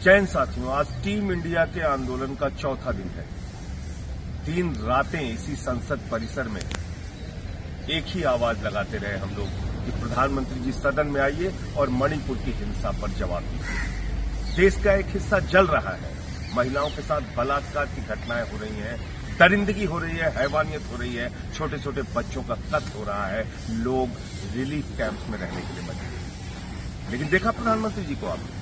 जैन साथियों, आज team India के आंदोलन का चौथा दिन है। 3 रातें इसी संसद परिसर में एक ही आवाज लगाते रहे हम लोग कि प्रधानमंत्री जी सदन में आइए और मणिपुर की हिंसा पर जवाब दीजिए। देश का एक हिस्सा जल रहा है। महिलाओं के साथ बलात्कार की घटनाएं हो रही हैं, दरिंदगी हो रही है, हैवानियत हो रही है, छोटे छोटे बच्चों का कत्ल हो रहा है, लोग रिलीफ कैंप्स में रहने के लिए मजबूर हैं। लेकिन देखा प्रधानमंत्री जी को आपने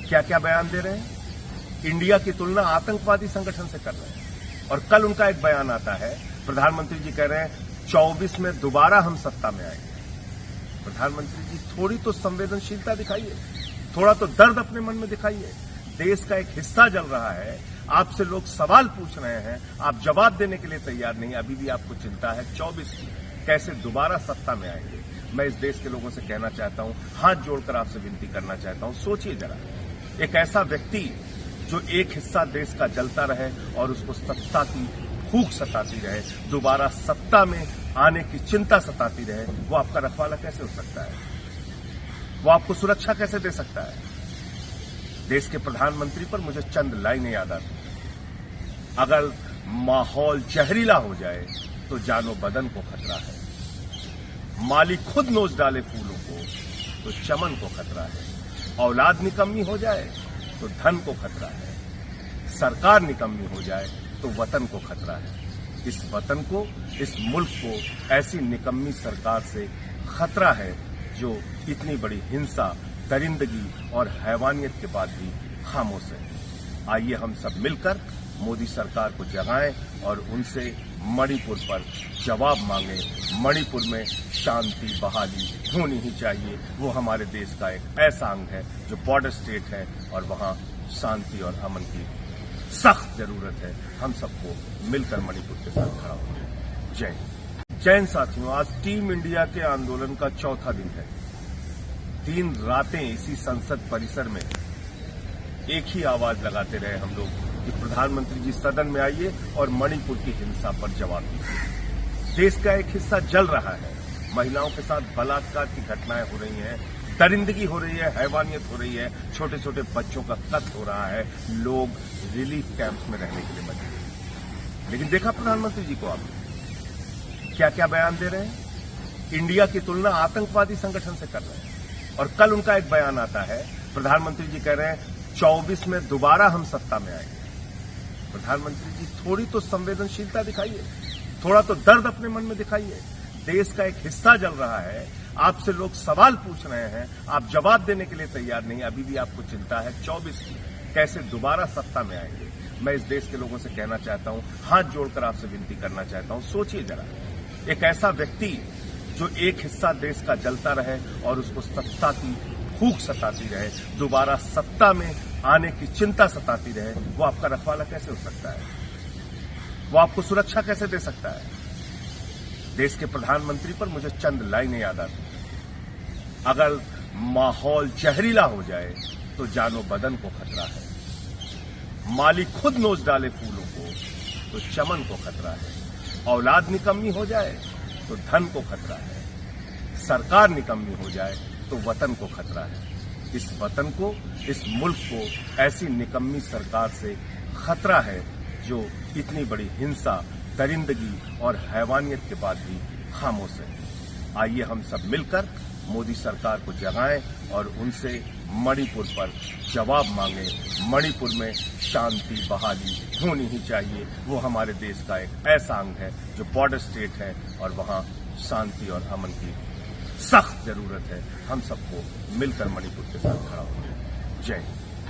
क्या क्या बयान दे रहे हैं। इंडिया की तुलना आतंकवादी संगठन से कर रहे हैं। और कल उनका एक बयान आता है, प्रधानमंत्री जी कह रहे हैं 24 में दोबारा हम सत्ता में आएंगे। प्रधानमंत्री जी थोड़ी तो संवेदनशीलता दिखाइए, थोड़ा तो दर्द अपने मन में दिखाइए। देश का एक हिस्सा जल रहा है, आपसे लोग सवाल पूछ रहे हैं, आप जवाब देने के लिए तैयार नहीं। अभी भी आपको चिंता है 24 की, कैसे दोबारा सत्ता में आएंगे। मैं इस देश के लोगों से कहना चाहता हूं, हाथ जोड़कर आपसे विनती करना चाहता हूं, सोचिए जरा, एक ऐसा व्यक्ति जो एक हिस्सा देश का जलता रहे और उसको सत्ता की भूख सताती रहे, दोबारा सत्ता में आने की चिंता सताती रहे, वो आपका रखवाला कैसे हो सकता है? वो आपको सुरक्षा कैसे दे सकता है? देश के प्रधानमंत्री पर मुझे चंद लाइनें याद आती हैं। अगर माहौल जहरीला हो जाए तो जानो बदन को खतरा है। माली खुद नोच डाले फूलों को तो चमन को खतरा है। औलाद निकम्मी हो जाए तो धन को खतरा है। सरकार निकम्मी हो जाए तो वतन को खतरा है। इस वतन को, इस मुल्क को ऐसी निकम्मी सरकार से खतरा है जो इतनी बड़ी हिंसा, दरिंदगी और हैवानियत के बाद भी खामोश है। आइए हम सब मिलकर मोदी सरकार को जगाएं और उनसे मणिपुर पर जवाब मांगे। मणिपुर में शांति बहाली होनी ही चाहिए। वो हमारे देश का एक ऐसा अंग है जो बॉर्डर स्टेट है और वहां शांति और अमन की सख्त जरूरत है। हम सबको मिलकर मणिपुर के साथ खड़ा होना है। जय हिंद। जैन साथियों, आज टीम इंडिया के आंदोलन का चौथा दिन है। 3 रातें इसी संसद परिसर में एक ही आवाज लगाते रहे हम लोग कि प्रधानमंत्री जी सदन में आइए और मणिपुर की हिंसा पर जवाब दीजिए। देश का एक हिस्सा जल रहा है। महिलाओं के साथ बलात्कार की घटनाएं हो रही हैं, दरिंदगी हो रही है, हैवानियत हो रही है, छोटे छोटे बच्चों का कत्ल हो रहा है, लोग रिलीफ कैंप्स में रहने के लिए मजबूर हैं। लेकिन देखा प्रधानमंत्री जी को आपने क्या क्या बयान दे रहे हैं। इंडिया की तुलना आतंकवादी संगठन से कर रहे हैं। और कल उनका एक बयान आता है, प्रधानमंत्री जी कह रहे हैं 24 में दोबारा हम सत्ता में आएंगे। प्रधानमंत्री जी थोड़ी तो संवेदनशीलता दिखाइए, थोड़ा तो दर्द अपने मन में दिखाइए। देश का एक हिस्सा जल रहा है, आपसे लोग सवाल पूछ रहे हैं, आप जवाब देने के लिए तैयार नहीं। अभी भी आपको चिंता है 24 की, कैसे दोबारा सत्ता में आएंगे। मैं इस देश के लोगों से कहना चाहता हूं, हाथ जोड़कर आपसे विनती करना चाहता हूं, सोचिए जरा, एक ऐसा व्यक्ति जो एक हिस्सा देश का जलता रहे और उसको सत्ता की भूख सताती रहे, दोबारा सत्ता में आने की चिंता सताती रहे, वो आपका रखवाला कैसे हो सकता है? वो आपको सुरक्षा कैसे दे सकता है? देश के प्रधानमंत्री पर मुझे चंद लाइनें याद आती हैं। अगर माहौल जहरीला हो जाए तो जानो बदन को खतरा है। माली खुद नोच डाले फूलों को तो चमन को खतरा है। औलाद निकम्मी हो जाए तो धन को खतरा है। सरकार निकम्मी हो जाए तो वतन को खतरा है। इस वतन को, इस मुल्क को ऐसी निकम्मी सरकार से खतरा है जो इतनी बड़ी हिंसा, दरिंदगी और हैवानियत के बाद भी खामोश है। आइए हम सब मिलकर मोदी सरकार को जगाएं और उनसे मणिपुर पर जवाब मांगे। मणिपुर में शांति बहाली होनी ही चाहिए। वो हमारे देश का एक ऐसा अंग है जो बॉर्डर स्टेट है और वहां शांति और अमन की सख्त जरूरत है। हम सबको मिलकर मणिपुर के साथ खड़ा होना है। जय हिंद।